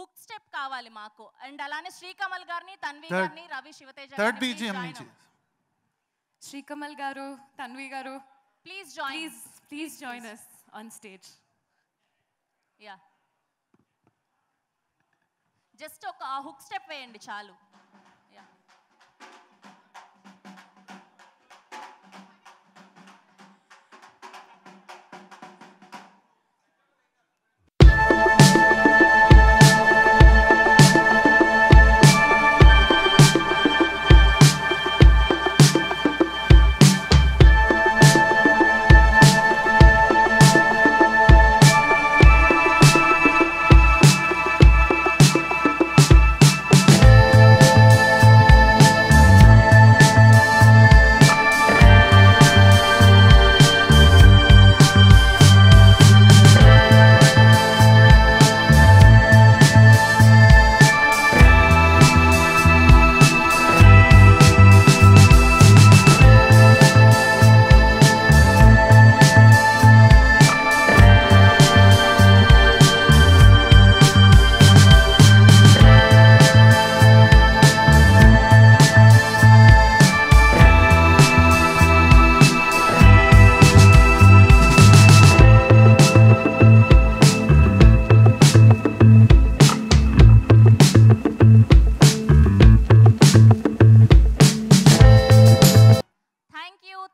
Hook step కావాలి మాకు. And అలానే శ్రీకమల్ గారిని, తన్వి గారిని, రవి శివతేజ గారిని BGM నుంచి శ్రీకమల్ గారు, తన్వి గారు, please join us on stage. Yeah, just ఒక హుక్ స్టెప్ వేయండి చాలు. యా,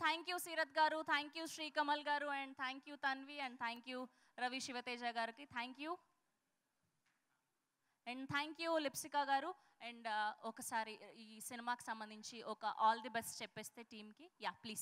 థ్యాంక్ యూ సీరత్ గారు, thank you Srikamal garu, and thank you Tanvi, and thank you Ravi Sivateja గారికి, thank you. And thank you Lipsika garu. And ఒకసారి ఈ సినిమాకి సంబంధించి ఒక ఆల్ ది బెస్ట్ చెప్పేస్తే టీమ్కి. Yeah please.